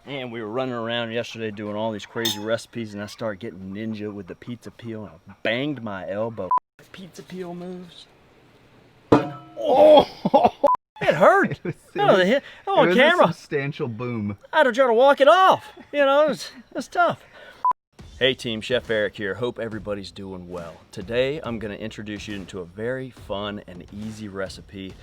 And we were running around yesterday doing all these crazy recipes, and I started getting ninja with the pizza peel, and I banged my elbow. Pizza peel moves. Oh! It hurt. It On was camera. a substantial boom. I had to try to walk it off. You know, it's tough. Hey team, Chef Eric here. Hope everybody's doing well. Today I'm going to introduce you into a very fun and easy recipe.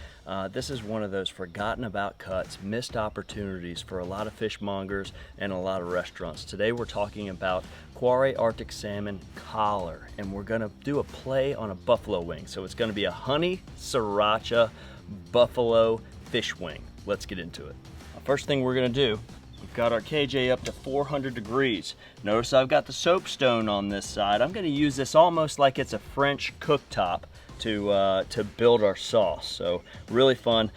This is one of those forgotten about cuts, missed opportunities for a lot of fishmongers and a lot of restaurants. Today we're talking about Quarry Arctic Salmon collar, and we're going to do a play on a buffalo wing. So it's going to be a honey sriracha buffalo fish wing. Let's get into it. First thing we're going to do, we've got our KJ up to 400 degrees. Notice I've got the soapstone on this side. I'm going to use this almost like it's a French cooktop to build our sauce. So really fun.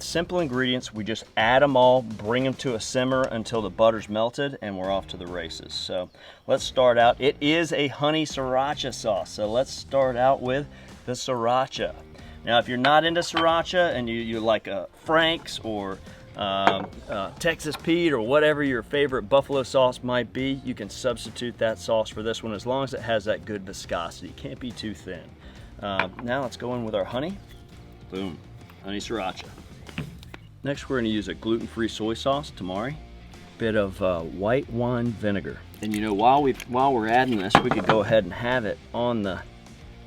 Simple ingredients. We just add them all, bring them to a simmer until the butter's melted, and we're off to the races. So let's start out. It is a honey sriracha sauce. So let's start out with the sriracha. Now, if you're not into sriracha and you like Frank's or Texas Pete or whatever your favorite buffalo sauce might be, you can substitute that sauce for this one as long as it has that good viscosity. It can't be too thin. Now let's go in with our honey. Boom, honey sriracha. Next, we're going to use a gluten-free soy sauce, tamari. Bit of white wine vinegar. And you know, while we're adding this, we could go ahead and have it on the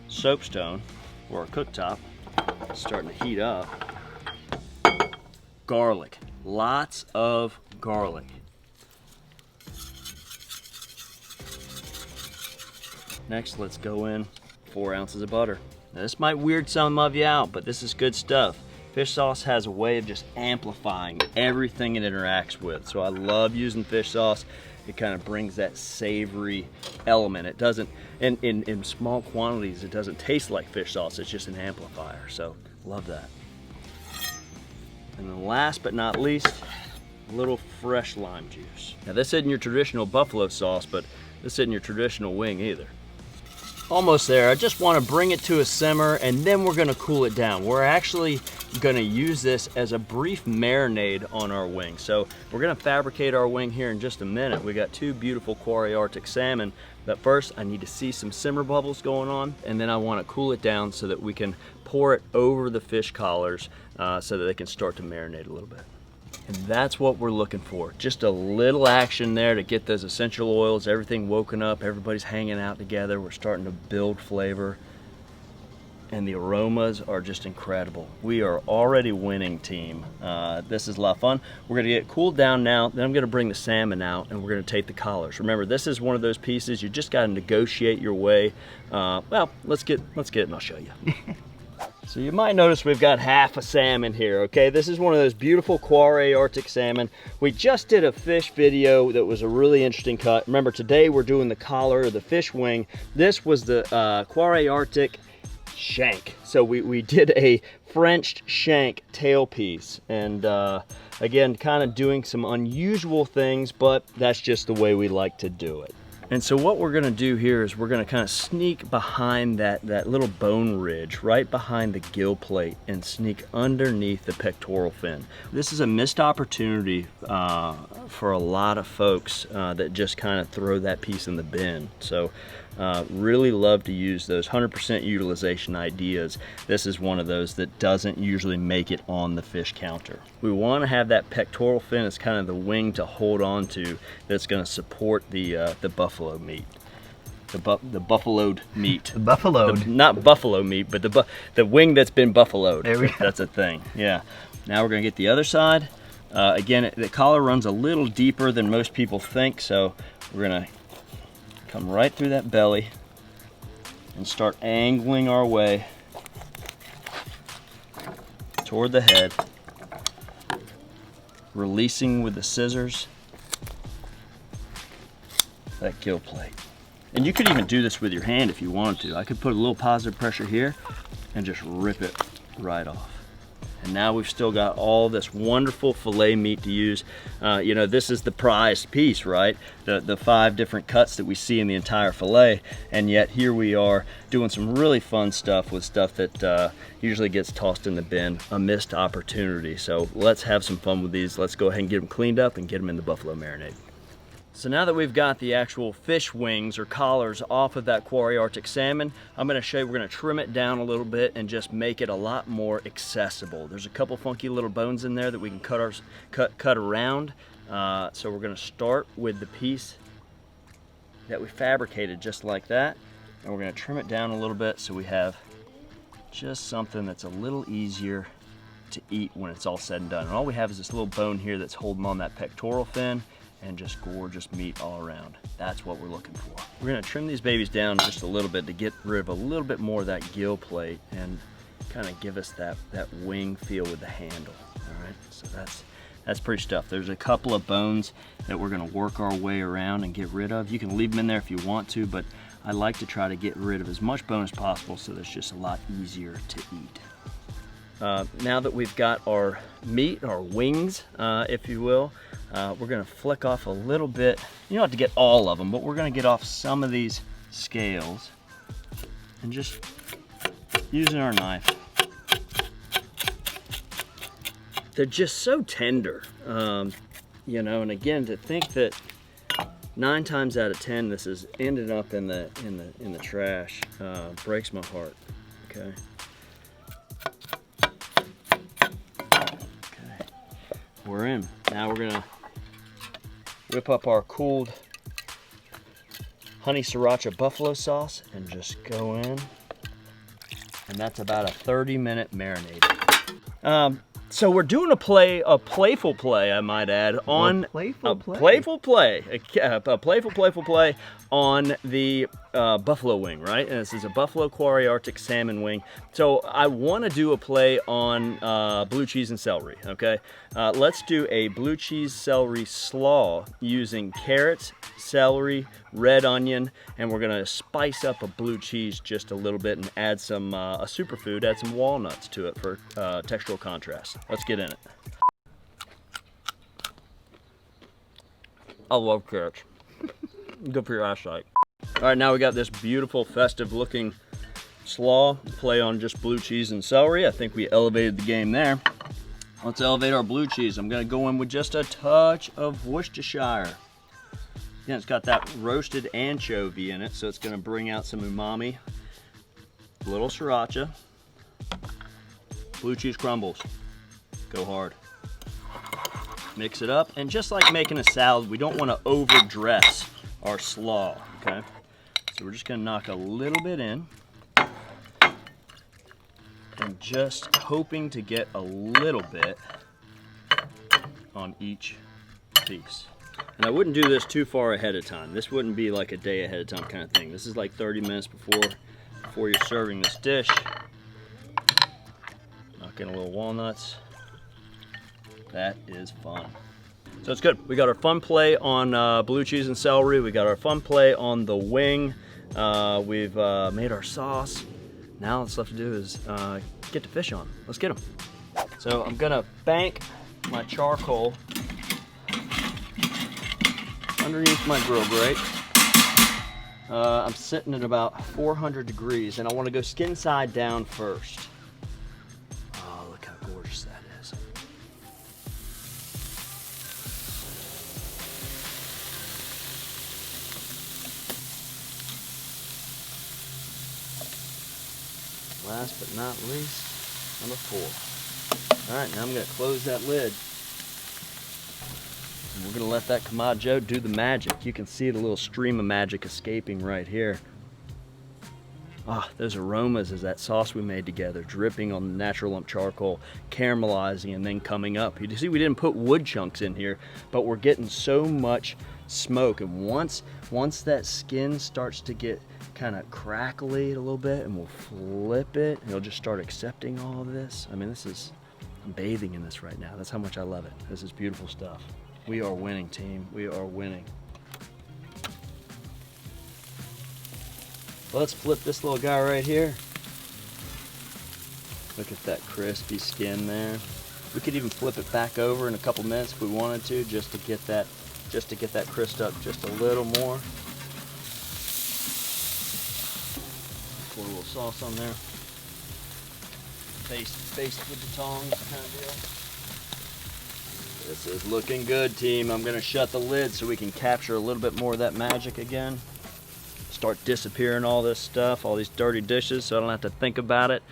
soapstone or a cooktop. It's starting to heat up. Garlic, lots of garlic. Next, let's go in 4 ounces of butter. Now, this might weird some of you out, but this is good stuff. Fish sauce has a way of just amplifying everything it interacts with. So I love using fish sauce. It kind of brings that savory element. It doesn't, in small quantities, it doesn't taste like fish sauce. It's just an amplifier. So love that. And then last but not least, a little fresh lime juice. Now this isn't your traditional buffalo sauce, but this isn't your traditional wing either. Almost there. I just want to bring it to a simmer, and then we're going to cool it down. We're actually going to use this as a brief marinade on our wing. So we're going to fabricate our wing here in just a minute. We got 2 beautiful Quarry Arctic salmon, but first I need to see some simmer bubbles going on, and then I want to cool it down so that we can pour it over the fish collars so that they can start to marinate a little bit. And that's what we're looking for. Just a little action there to get those essential oils, everything woken up, everybody's hanging out together. We're starting to build flavor. And the aromas are just incredible. We are already winning, team. This is a lot of fun. We're gonna get cooled down now, then I'm gonna bring the salmon out and we're gonna take the collars. Remember, this is one of those pieces you just gotta negotiate your way. Well, let's get it and I'll show you. So you might notice we've got half a salmon here, okay? This is one of those beautiful Quarry Arctic salmon. We just did a fish video that was a really interesting cut. Remember, today we're doing the collar, or the fish wing. This was the Quarry Arctic shank. So we did a Frenched shank tail piece. And again, kind of doing some unusual things, but that's just the way we like to do it. And so what we're gonna do here is we're gonna kind of sneak behind that little bone ridge, right behind the gill plate, and sneak underneath the pectoral fin. This is a missed opportunity for a lot of folks that just kind of throw that piece in the bin. So really love to use those 100% utilization ideas. This is one of those that doesn't usually make it on the fish counter. We want to have that pectoral fin as kind of the wing to hold on to that's going to support the buffalo meat. The buffaloed meat. The buffaloed. Not buffalo meat, but the wing that's been buffaloed. There we go. That's a thing, yeah. Now we're going to get the other side. Again, the collar runs a little deeper than most people think, so we're going to come right through that belly and start angling our way toward the head, releasing with the scissors that gill plate. And you could even do this with your hand if you wanted to. I could put a little positive pressure here and just rip it right off. And now we've still got all this wonderful filet meat to use. You know, this is the prized piece, right? The 5 different cuts that we see in the entire filet. And yet here we are doing some really fun stuff with stuff that usually gets tossed in the bin, a missed opportunity. So let's have some fun with these. Let's go ahead and get them cleaned up and get them in the buffalo marinade. So now that we've got the actual fish wings or collars off of that quarry Arctic salmon, I'm going to show you we're going to trim it down a little bit and just make it a lot more accessible. There's a couple funky little bones in there that we can cut around. So we're going to start with the piece that we fabricated just like that, and we're going to trim it down a little bit so we have just something that's a little easier to eat when it's all said and done. And all we have is this little bone here that's holding on that pectoral fin, and just gorgeous meat all around. That's what we're looking for. We're gonna trim these babies down just a little bit to get rid of a little bit more of that gill plate and kind of give us that wing feel with the handle. All right, so that's pretty stuff. There's a couple of bones that we're gonna work our way around and get rid of. You can leave them in there if you want to, but I like to try to get rid of as much bone as possible so that it's just a lot easier to eat. Now that we've got our meat, our wings, if you will, we're gonna flick off a little bit. You don't have to get all of them, but we're gonna get off some of these scales and just using our knife. They're just so tender, you know, and again, to think that 9 times out of 10 this is ended up in the trash breaks my heart. Okay. We're in. Now we're gonna whip up our cooled honey sriracha buffalo sauce and just go in. And that's about a 30-minute marinade. So we're doing a playful play, I might add, on playful play on the buffalo wing, right? And this is a buffalo quarry Arctic salmon wing. So I want to do a play on blue cheese and celery. Okay, let's do a blue cheese celery slaw using carrots, celery, red onion, and we're gonna spice up a blue cheese just a little bit and add some a superfood, add some walnuts to it for textural contrast. Let's get in it. I love carrots. Good for your eyesight. All right, now we got this beautiful festive looking slaw, play on just blue cheese and celery. I think we elevated the game there. Let's elevate our blue cheese. I'm gonna go in with just a touch of Worcestershire. Again, it's got that roasted anchovy in it, so it's gonna bring out some umami. A little sriracha. Blue cheese crumbles. Go hard. Mix it up, and just like making a salad, we don't wanna overdress our slaw, okay? So we're just gonna knock a little bit in and just hoping to get a little bit on each piece. And I wouldn't do this too far ahead of time. This wouldn't be like a day ahead of time kind of thing. This is like 30 minutes before you're serving this dish. Knock in a little walnuts. That is fun. So it's good. We got our fun play on blue cheese and celery. We got our fun play on the wing. We've made our sauce. Now all that's left to do is get the fish on. Let's get them. So I'm gonna bank my charcoal underneath my grill grate. I'm sitting at about 400 degrees, and I want to go skin side down first. Oh, look how gorgeous that is. Last but not least, number 4. All right, now I'm going to close that lid. And we're going to let that Kamado Joe do the magic. You can see the little stream of magic escaping right here. Ah, those aromas as that sauce we made together, dripping on the natural lump charcoal, caramelizing, and then coming up. You see we didn't put wood chunks in here, but we're getting so much smoke. And once that skin starts to get kind of crackly a little bit, and we'll flip it, and it'll just start accepting all of this. I mean, I'm bathing in this right now. That's how much I love it. This is beautiful stuff. We are winning, team. We are winning. Let's flip this little guy right here. Look at that crispy skin there. We could even flip it back over in a couple minutes if we wanted to, just to get that crisped up just a little more. Pour a little sauce on there. Baste with the tongs kind of deal. This is looking good, team. I'm gonna shut the lid so we can capture a little bit more of that magic again. Start disappearing all this stuff, all these dirty dishes, so I don't have to think about it.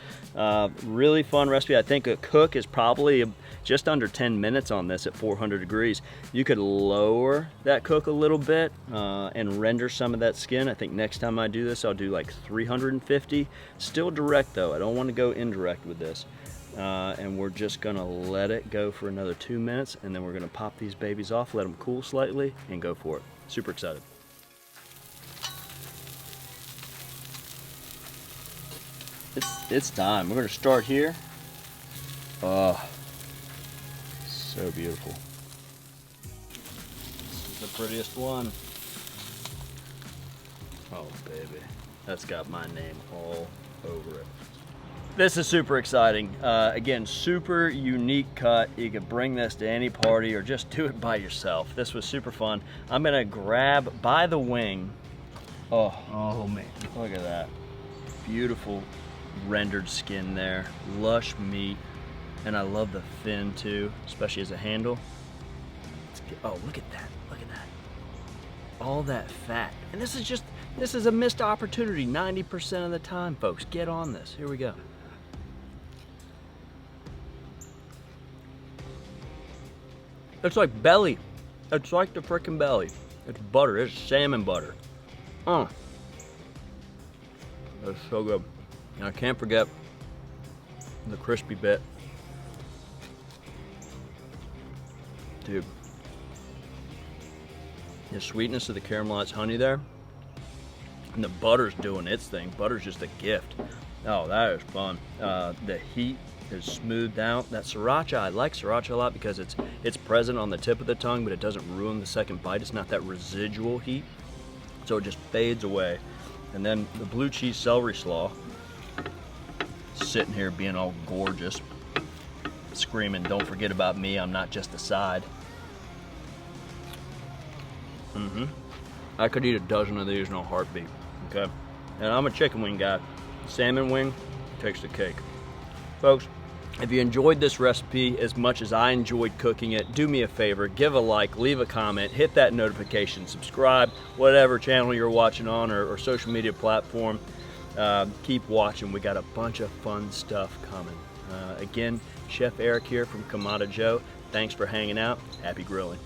Really fun recipe. I think a cook is probably just under 10 minutes on this at 400 degrees. You could lower that cook a little bit and render some of that skin. I think next time I do this, I'll do like 350. Still direct though, I don't want to go indirect with this. And we're just gonna let it go for another 2 minutes, and then we're gonna pop these babies off, let them cool slightly, and go for it. Super excited. It's time. We're gonna start here. Oh, so beautiful. This is the prettiest one. Oh baby, that's got my name all over it. This is super exciting. Again, super unique cut. You could bring this to any party or just do it by yourself. This was super fun. I'm gonna grab by the wing. Oh man, look at that. Beautiful rendered skin there, lush meat, and I love the fin too, especially as a handle. Oh, look at that, look at that. All that fat. And this is a missed opportunity 90% of the time, folks. Get on this. Here we go. It's like belly. It's like the frickin' belly. It's butter, it's salmon butter. That's so good. And I can't forget the crispy bit. Dude. The sweetness of the caramelized honey there. And the butter's doing its thing. Butter's just a gift. Oh, that is fun. The heat is smoothed out. That Sriracha, I like Sriracha a lot because it's present on the tip of the tongue, but it doesn't ruin the second bite. It's not that residual heat. So it just fades away. And then the Blue Cheese Celery Slaw. Sitting here being all gorgeous, screaming, don't forget about me, I'm not just a side. I could eat a dozen of these in a heartbeat, okay? And I'm a chicken wing guy. Salmon wing takes the cake. Folks, if you enjoyed this recipe as much as I enjoyed cooking it, do me a favor, give a like, leave a comment, hit that notification, subscribe, whatever channel you're watching on or social media platform. Keep watching. We got a bunch of fun stuff coming. Again, Chef Eric here from Kamada Joe. Thanks for hanging out. Happy grilling.